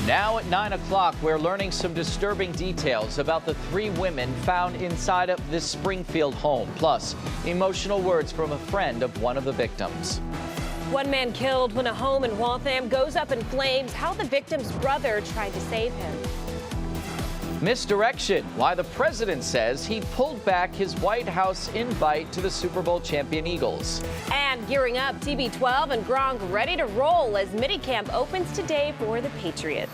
Now at 9 o'clock, we're learning some disturbing details about the 3 women found inside of this Springfield home, plus emotional words from a friend of one of the victims. One man killed when a home in Waltham goes up in flames, how the victim's brother tried to save him. Misdirection, why the president says he pulled back his White House invite to the Super Bowl champion Eagles. And gearing up, TB12 and Gronk ready to roll as minicamp opens today for the Patriots.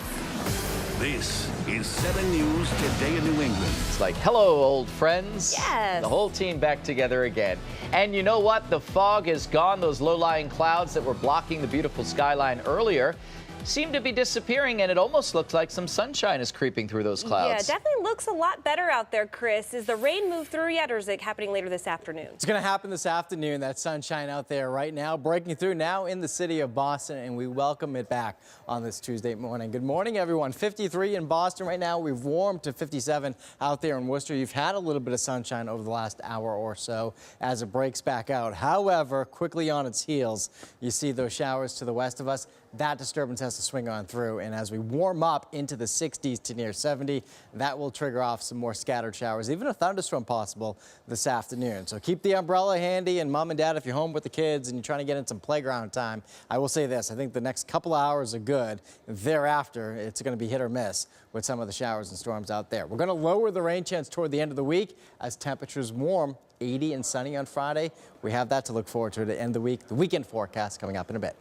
This is 7 News Today in New England. It's like, hello, old friends. Yes. The whole team back together again. And you know what? The fog is gone. Those low-lying clouds that were blocking the beautiful skyline earlier seem to be disappearing, and it almost looks like some sunshine is creeping through those clouds. Yeah, it definitely looks a lot better out there, Chris. Is the rain move through yet, or is it happening later this afternoon? It's going to happen this afternoon. That sunshine out there right now, breaking through now in the city of Boston, and we welcome it back on this Tuesday morning. Good morning, everyone. 53 in Boston right now. We've warmed to 57 out there in Worcester. You've had a little bit of sunshine over the last hour or so as it breaks back out. However, quickly on its heels, you see those showers to the west of us. That disturbance has to swing on through, and as we warm up into the 60s to near 70, that will trigger off some more scattered showers, even a thunderstorm possible this afternoon. So keep the umbrella handy, and mom and dad, if you're home with the kids and you're trying to get in some playground time, I will say this, I think the next couple of hours are good. Thereafter, it's going to be hit or miss with some of the showers and storms out there. We're going to lower the rain chance toward the end of the week as temperatures warm, 80 and sunny on Friday. We have that to look forward to at the end of the week. The weekend forecast coming up in a bit.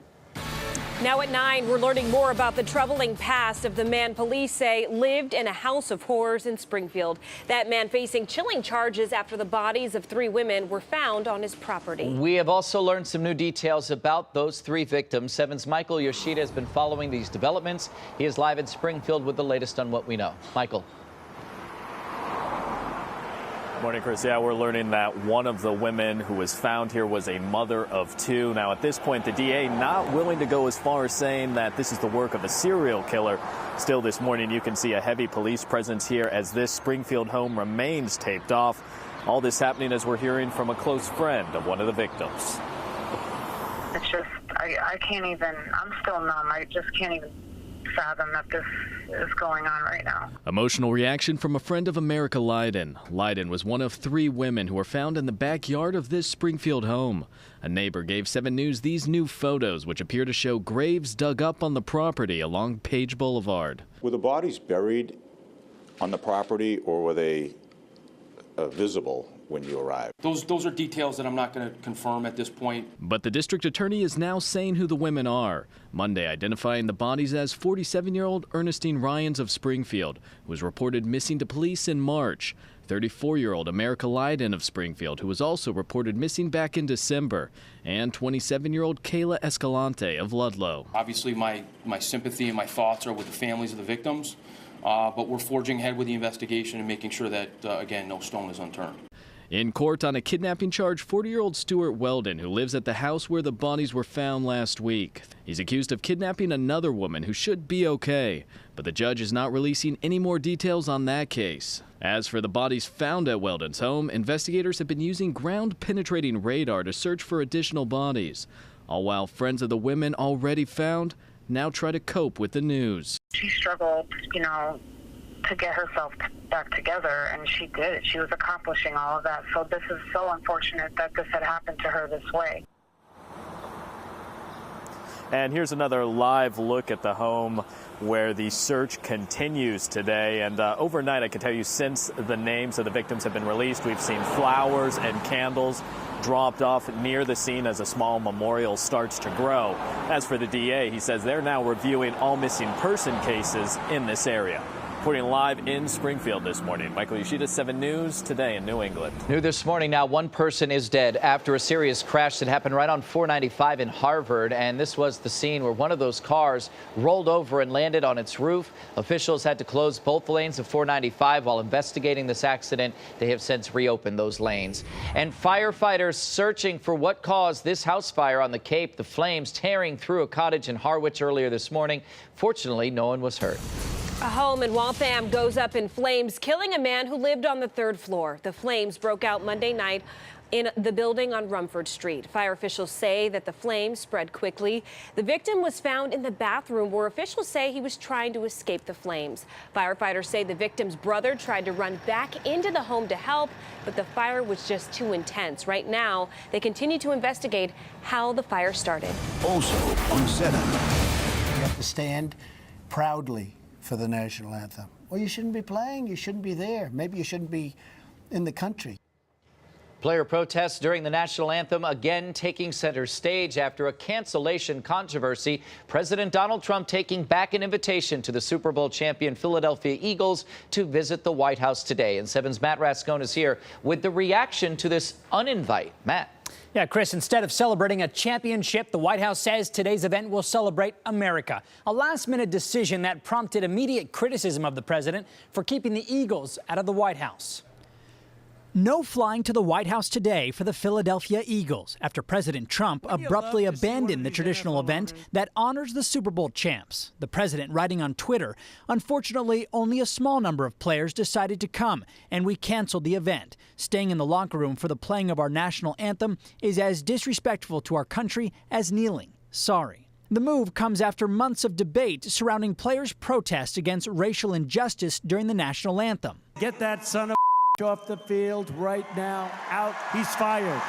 Now at 9, we're learning more about the troubling past of the man police say lived in a house of horrors in Springfield. That man facing chilling charges after the bodies of 3 women were found on his property. We have also learned some new details about those 3 victims. 7's Michael Yoshida has been following these developments. He is live in Springfield with the latest on what we know. Michael. Morning, Chris. Yeah, we're learning that one of the women who was found here was a mother of 2. Now, at this point, the DA not willing to go as far as saying that this is the work of a serial killer. Still, this morning, you can see a heavy police presence here as this Springfield home remains taped off. All this happening as we're hearing from a close friend of one of the victims. It's just, I can't even, I'm still numb. I just can't even fathom that this is going on right now. Emotional reaction from a friend of America Leiden. Leiden was one of 3 women who were found in the backyard of this Springfield home. A neighbor gave 7 News these new photos, which appear to show graves dug up on the property along Page Boulevard. Were the bodies buried on the property, or were they visible when you arrived? Those are details that I'm not going to confirm at this point. But the district attorney is now saying who the women are. Monday, identifying the bodies as 47-year-old Ernestine Ryans of Springfield, who was reported missing to police in March. 34-year-old America Leiden of Springfield, who was also reported missing back in December. And 27-year-old Kayla Escalante of Ludlow. Obviously, my sympathy and my thoughts are with the families of the victims, but we're forging ahead with the investigation and making sure that, again, no stone is unturned. In court on a kidnapping charge, 40-year-old Stuart Weldon, who lives at the house where the bodies were found last week. He's accused of kidnapping another woman who should be okay, but the judge is not releasing any more details on that case. As for the bodies found at Weldon's home, investigators have been using ground-penetrating radar to search for additional bodies, all while friends of the women already found now try to cope with the news. She struggled, to get herself back together, and she did. She was accomplishing all of that. So this is so unfortunate that this had happened to her this way. And here's another live look at the home where the search continues today. And overnight, I can tell you, since the names of the victims have been released, we've seen flowers and candles dropped off near the scene as a small memorial starts to grow. As for the DA, he says they're now reviewing all missing person cases in this area. Reporting live in Springfield this morning, Michael Yoshida, 7 News Today in New England. New this morning now, 1 person is dead after a serious crash that happened right on 495 in Harvard. And this was the scene where one of those cars rolled over and landed on its roof. Officials had to close both lanes of 495 while investigating this accident. They have since reopened those lanes. And firefighters searching for what caused this house fire on the Cape. The flames tearing through a cottage in Harwich earlier this morning. Fortunately, no one was hurt. A home in Waltham goes up in flames, killing a man who lived on the 3rd floor. The flames broke out Monday night in the building on Rumford Street. Fire officials say that the flames spread quickly. The victim was found in the bathroom where officials say he was trying to escape the flames. Firefighters say the victim's brother tried to run back into the home to help, but the fire was just too intense. Right now, they continue to investigate how the fire started. Also on 7. You have to stand proudly for the national anthem. Well, you shouldn't be playing. You shouldn't be there. Maybe you shouldn't be in the country. Player protests during the national anthem again taking center stage after a cancellation controversy. President Donald Trump taking back an invitation to the Super Bowl champion Philadelphia Eagles to visit the White House today. And 7's Matt Rascone is here with the reaction to this uninvite. Matt. Yeah, Chris, instead of celebrating a championship, the White House says today's event will celebrate America. A last-minute decision that prompted immediate criticism of the president for keeping the Eagles out of the White House. No flying to the White House today for the Philadelphia Eagles after President Trump abruptly abandoned the traditional event that honors the Super Bowl champs. The president writing on Twitter, "Unfortunately, only a small number of players decided to come, and we canceled the event. Staying in the locker room for the playing of our national anthem is as disrespectful to our country as kneeling. Sorry." The move comes after months of debate surrounding players' protests against racial injustice during the national anthem. Get that son of off the field right now. Out. He's fired.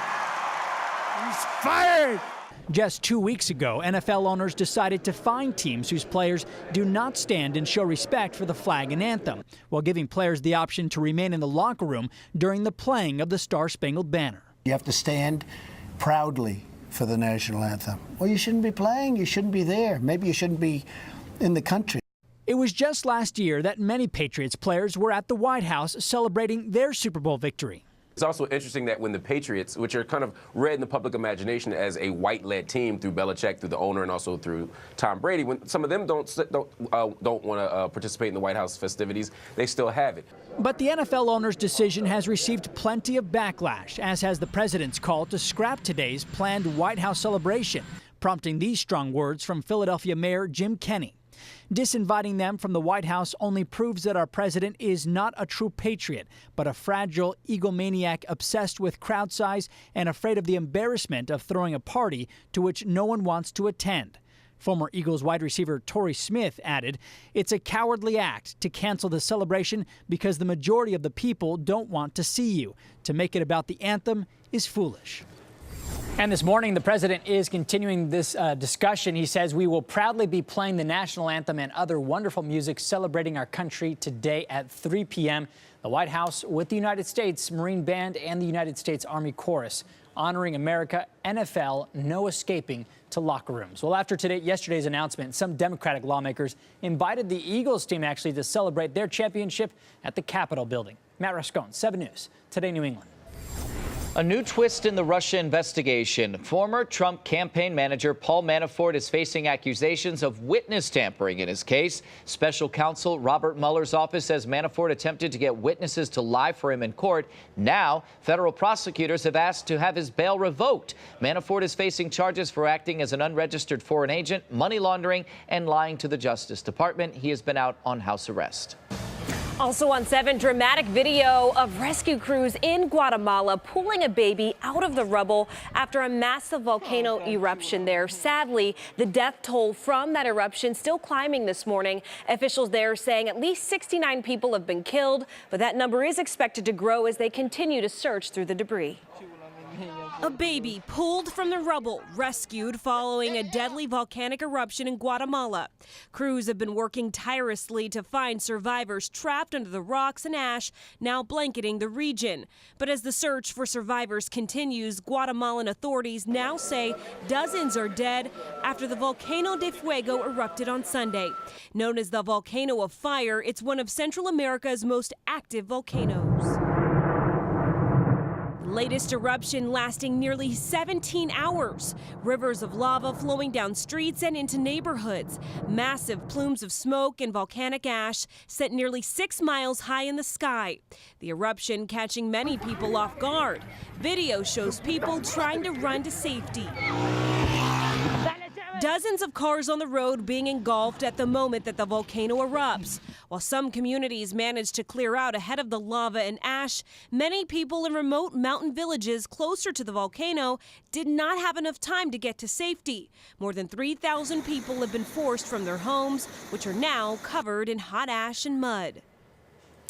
He's fired. Just 2 weeks ago, NFL owners decided to fine teams whose players do not stand and show respect for the flag and anthem, while giving players the option to remain in the locker room during the playing of the Star-Spangled Banner. You have to stand proudly for the national anthem. Well, you shouldn't be playing. You shouldn't be there. Maybe you shouldn't be in the country. It was just last year that many Patriots players were at the White House celebrating their Super Bowl victory. It's also interesting that when the Patriots, which are kind of read in the public imagination as a white-led team through Belichick, through the owner, and also through Tom Brady, when some of them don't want to participate in the White House festivities, they still have it. But the NFL owner's decision has received plenty of backlash, as has the president's call to scrap today's planned White House celebration, prompting these strong words from Philadelphia Mayor Jim Kenney. Disinviting them from the White House only proves that our president is not a true patriot, but a fragile egomaniac obsessed with crowd size and afraid of the embarrassment of throwing a party to which no one wants to attend. Former Eagles wide receiver Torrey Smith added, "It's a cowardly act to cancel the celebration because the majority of the people don't want to see you. To make it about the anthem is foolish." And this morning, the president is continuing this discussion. He says, "We will proudly be playing the national anthem and other wonderful music celebrating our country today at 3 p.m. The White House with the United States Marine Band and the United States Army Chorus, honoring America, NFL, no escaping to locker rooms." Well, after yesterday's announcement, some Democratic lawmakers invited the Eagles team actually to celebrate their championship at the Capitol building. Matt Rascone, 7 News, Today New England. A new twist in the Russia investigation. Former Trump campaign manager Paul Manafort is facing accusations of witness tampering in his case. Special counsel Robert Mueller's office says Manafort attempted to get witnesses to lie for him in court. Now, federal prosecutors have asked to have his bail revoked. Manafort is facing charges for acting as an unregistered foreign agent, money laundering, and lying to the Justice Department. He has been out on house arrest. Also on 7, dramatic video of rescue crews in Guatemala pulling a baby out of the rubble after a massive volcano eruption there. Sadly, the death toll from that eruption still climbing this morning. Officials there saying at least 69 people have been killed, but that number is expected to grow as they continue to search through the debris. A baby pulled from the rubble, rescued following a deadly volcanic eruption in Guatemala. Crews have been working tirelessly to find survivors trapped under the rocks and ash now blanketing the region. But as the search for survivors continues, Guatemalan authorities now say dozens are dead after the Volcano de Fuego erupted on Sunday. Known as the Volcano of Fire, it's one of Central America's most active volcanoes. Latest eruption lasting nearly 17 hours. Rivers of lava flowing down streets and into neighborhoods. Massive plumes of smoke and volcanic ash set nearly 6 miles high in the sky. The eruption catching many people off guard. Video shows people trying to run to safety. dozens of cars on the road being engulfed at the moment that the volcano erupts. While some communities managed to clear out ahead of the lava and ash, many people in remote mountain villages closer to the volcano did not have enough time to get to safety. More than 3,000 people have been forced from their homes, which are now covered in hot ash and mud.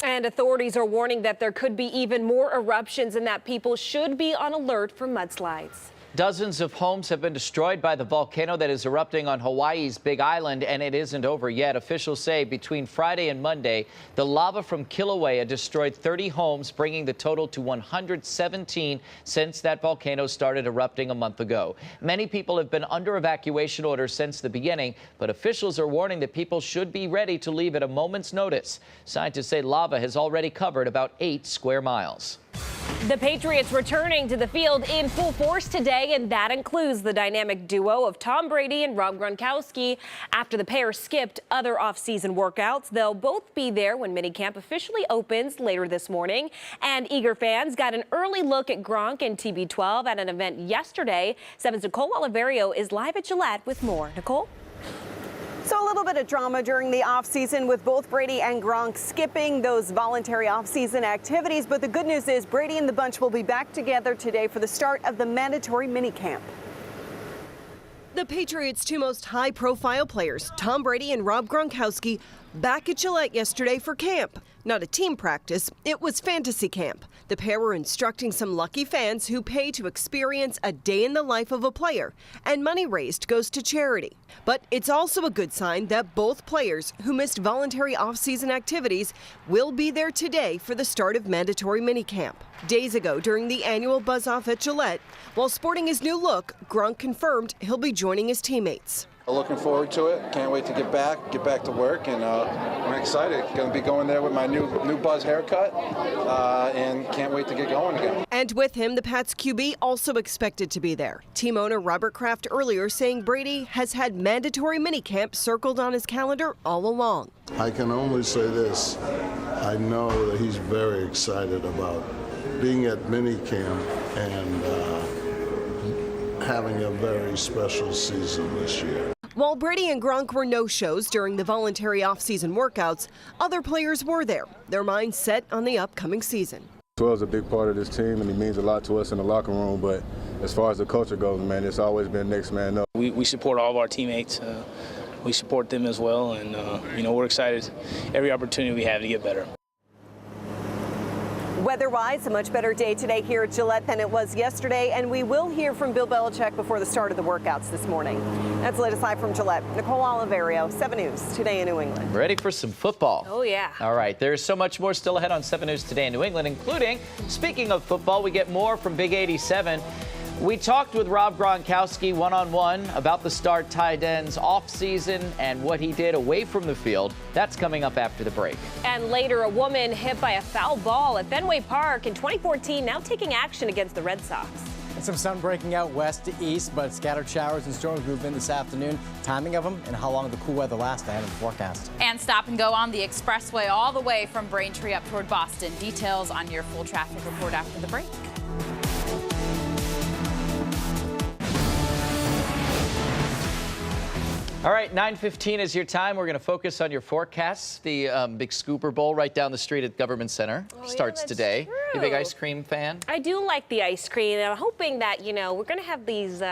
And authorities are warning that there could be even more eruptions and that people should be on alert for mudslides. Dozens of homes have been destroyed by the volcano that is erupting on Hawaii's Big Island, and it isn't over yet. Officials say between Friday and Monday, the lava from Kilauea destroyed 30 homes, bringing the total to 117 since that volcano started erupting a month ago. Many people have been under evacuation orders since the beginning, but officials are warning that people should be ready to leave at a moment's notice. Scientists say lava has already covered about 8 square miles. The Patriots returning to the field in full force today, and that includes the dynamic duo of Tom Brady and Rob Gronkowski. After the pair skipped other offseason workouts, they'll both be there when minicamp officially opens later this morning. And eager fans got an early look at Gronk and TB12 at an event yesterday. 7's Nicole Oliverio is live at Gillette with more. Nicole? So a little bit of drama during the offseason with both Brady and Gronk skipping those voluntary offseason activities. But the good news is Brady and the bunch will be back together today for the start of the mandatory minicamp. The Patriots' two most high-profile players, Tom Brady and Rob Gronkowski, back at Gillette yesterday for camp. Not a team practice, it was fantasy camp. The pair were instructing some lucky fans who pay to experience a day in the life of a player, and money raised goes to charity. But it's also a good sign that both players who missed voluntary off-season activities will be there today for the start of mandatory minicamp. Days ago, during the annual buzz-off at Gillette, while sporting his new look, Gronk confirmed he'll be joining his teammates. Looking forward to it. Can't wait to get back to work, and I'm excited. Going to be going there with my new Buzz haircut, and can't wait to get going again. And with him, the Pats QB also expected to be there. Team owner Robert Kraft earlier saying Brady has had mandatory minicamp circled on his calendar all along. I can only say this. I know that he's very excited about being at minicamp and having a very special season this year. While Brady and Gronk were no-shows during the voluntary off-season workouts, other players were there, their minds set on the upcoming season. Swell's a big part of this team, and he means a lot to us in the locker room, but as far as the culture goes, man, it's always been next man up. We support all of our teammates. We support them as well, and we're excited every opportunity we have to get better. Weather-wise, a much better day today here at Gillette than it was yesterday, and we will hear from Bill Belichick before the start of the workouts this morning. That's the latest live from Gillette. Nicole Oliverio, 7 News Today in New England. Ready for some football? Oh, yeah. All right, there's so much more still ahead on 7 News Today in New England, including, speaking of football, we get more from Big 87. We talked with Rob Gronkowski one-on-one about the star tight end's offseason and what he did away from the field. That's coming up after the break. And later, a woman hit by a foul ball at Fenway Park in 2014 now taking action against the Red Sox. And some sun breaking out west to east, but scattered showers and storms move in this afternoon. Timing of them and how long the cool weather lasts ahead of the forecast. And stop and go on the expressway all the way from Braintree up toward Boston. Details on your full traffic report after the break. All right, 9:15 is your time. We're going to focus on your forecasts. The big Scooper Bowl right down the street at Government Center starts today. True. You a big ice cream fan? I do like the ice cream, and I'm hoping that, we're going to have these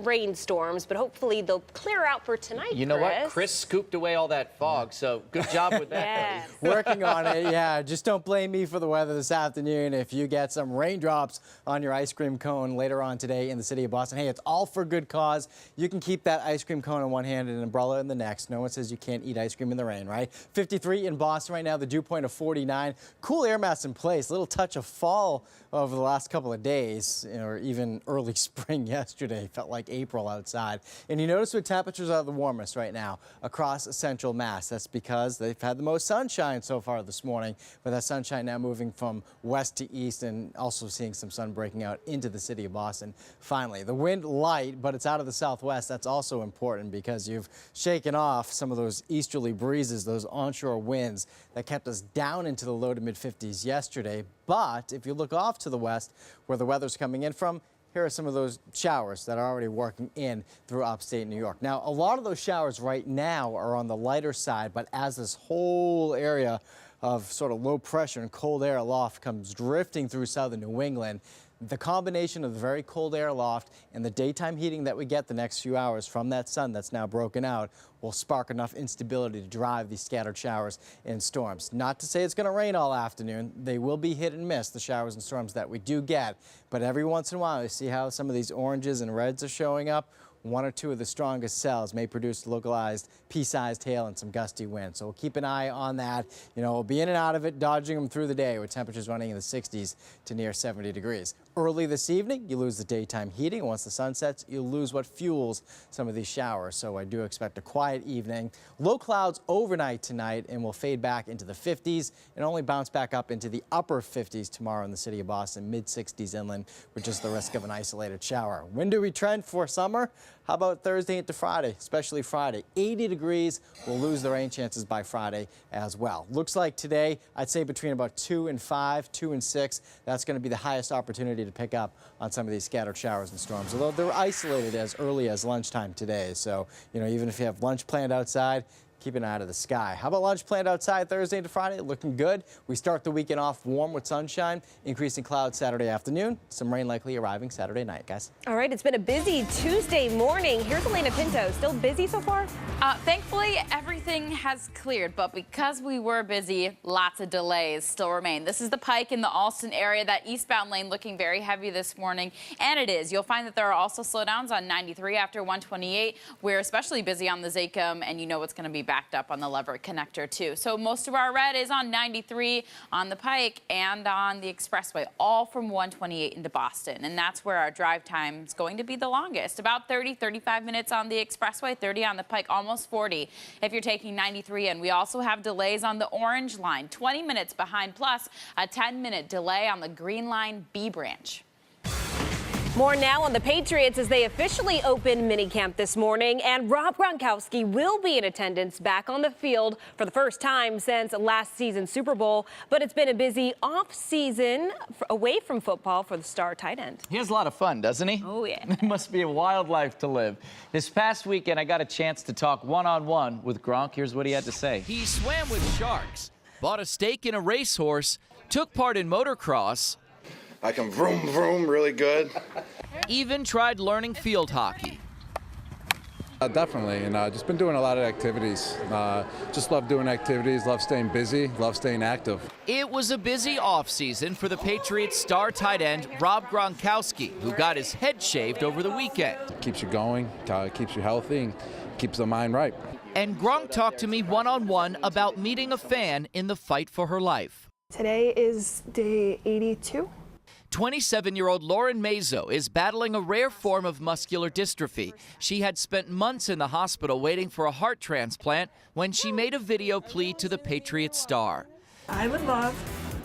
rainstorms, but hopefully they'll clear out for tonight. You know what? Chris scooped away all that fog, so good job with that. Yes. Working on it, yeah. Just don't blame me for the weather this afternoon if you get some raindrops on your ice cream cone later on today in the city of Boston. Hey, it's all for good cause. You can keep that ice cream cone in one hand and an umbrella in the next. No one says you can't eat ice cream in the rain, right? 53 in Boston right now, the dew point of 49. Cool air mass in place. A little touch of fall over the last couple of days, or even early spring yesterday. Felt like April outside. And you notice what temperatures are the warmest right now across central Mass. That's because they've had the most sunshine so far this morning, with that sunshine now moving from west to east and also seeing some sun breaking out into the city of Boston. Finally, the wind light, but it's out of the southwest. That's also important because you've shaken off some of those easterly breezes, those onshore winds that kept us down into the low to mid 50s yesterday. But if you look off to the west, where the weather's coming in from, here are some of those showers that are already working in through upstate New York. Now, a lot of those showers right now are on the lighter side, but as this whole area of sort of low pressure and cold air aloft comes drifting through southern New England, the combination of the very cold air aloft and the daytime heating that we get the next few hours from that sun that's now broken out will spark enough instability to drive these scattered showers and storms. Not to say it's going to rain all afternoon. They will be hit and miss, the showers and storms that we do get. But every once in a while, you see how some of these oranges and reds are showing up? One or two of the strongest cells may produce localized pea-sized hail and some gusty winds. So we'll keep an eye on that. You know, we'll be in and out of it, dodging them through the day with temperatures running in the 60s to near 70 degrees. Early this evening, you lose the daytime heating. Once the sun sets, you lose what fuels some of these showers. So I do expect a quiet evening. Low clouds overnight tonight and will fade back into the 50s and only bounce back up into the upper 50s tomorrow in the city of Boston, mid-60s inland with just the risk of an isolated shower. When do we trend for summer? How about Thursday into Friday, especially Friday? 80 degrees. We'll lose the rain chances by Friday as well. Looks like today, I'd say between about 2 and 5, 2 and 6. That's going to be the highest opportunity to pick up on some of these scattered showers and storms, although they're isolated as early as lunchtime today. So, you know, even if you have lunch planned outside, keep an eye to the sky. How about lunch planned outside Thursday to Friday? Looking good. We start the weekend off warm with sunshine, increasing clouds Saturday afternoon. Some rain likely arriving Saturday night, guys. All right, it's been a busy Tuesday morning. Here's Elena Pinto. Still busy so far? Thankfully, everything has cleared, but because we were busy, lots of delays still remain. This is the Pike in the Alston area. That eastbound lane looking very heavy this morning, and it is. You'll find that there are also slowdowns on 93 after 128. We're especially busy on the Zachem, and you know it's going to be backed up on the Leverett connector too. So most of our red is on 93, on the Pike, and on the expressway, all from 128 into Boston. And that's where our drive time is going to be the longest. About 30, 35 minutes on the expressway, 30 on the Pike, almost 40 if you're taking 93. And we also have delays on the Orange Line, 20 minutes behind, plus a 10-minute delay on the Green Line B branch. More now on the Patriots as they officially open minicamp this morning, and Rob Gronkowski will be in attendance back on the field for the first time since last season's Super Bowl. But it's been a busy off-season away from football for the star tight end. He has a lot of fun, doesn't he? Oh, yeah. It must be a wild life to live. This past weekend, I got a chance to talk one-on-one with Gronk. Here's what he had to say. He swam with sharks, bought a stake in a racehorse, took part in motocross. I can vroom, vroom really good. Even tried learning field hockey. Definitely, and just been doing a lot of activities. Just love doing activities, love staying busy, love staying active. It was a busy offseason for the Patriots star tight end Rob Gronkowski, who got his head shaved over the weekend. Keeps you going, keeps you healthy, and keeps the mind right. And Gronk talked to me one-on-one about meeting a fan in the fight for her life. Today is day 82. 27-year-old Lauren Mazo is battling a rare form of muscular dystrophy. She had spent months in the hospital waiting for a heart transplant when she made a video plea to the Patriots star. I would love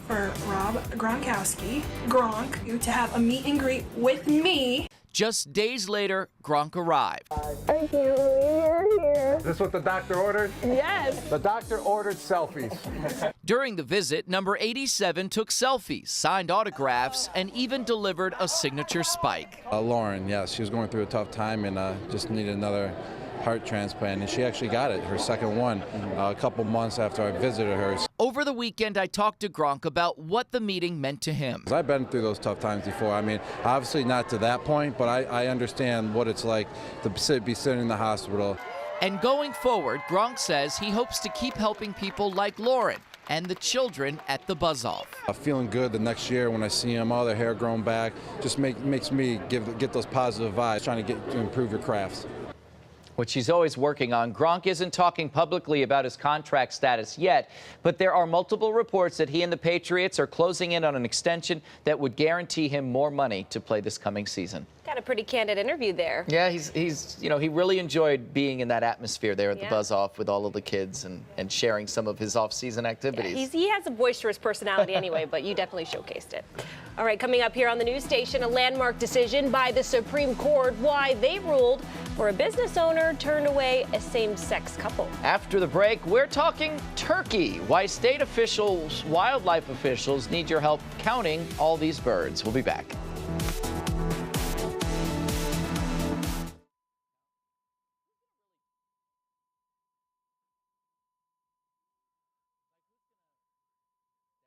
for Rob Gronkowski, Gronk, to have a meet and greet with me. Just days later, Gronk arrived. I can't believe you're here. Is this what the doctor ordered? Yes. The doctor ordered selfies. During the visit, number 87 took selfies, signed autographs, and even delivered a signature spike. Lauren, yes, she was going through a tough time and just needed another heart transplant, and she actually got it, her second one, a couple months after I visited her. Over the weekend, I talked to Gronk about what the meeting meant to him. I've been through those tough times before. I mean, obviously not to that point, but I understand what it's like to be sitting in the hospital. And going forward, Gronk says he hopes to keep helping people like Lauren and the children at the Buzz-Off. Feeling good the next year when I see them, all their hair grown back, just makes me get those positive vibes, trying to improve your crafts. Which she's always working on. Gronk isn't talking publicly about his contract status yet, but there are multiple reports that he and the Patriots are closing in on an extension that would guarantee him more money to play this coming season. Got a pretty candid interview there. Yeah, he's you know, he really enjoyed being in that atmosphere there at the Buzz-Off with all of the kids and sharing some of his off-season activities. Yeah, he has a boisterous personality anyway, but you definitely showcased it. All right, coming up here on the news station, a landmark decision by the Supreme Court, why they ruled where a business owner turned away a same-sex couple. After the break, we're talking turkey, why state officials, wildlife officials need your help counting all these birds. We'll be back.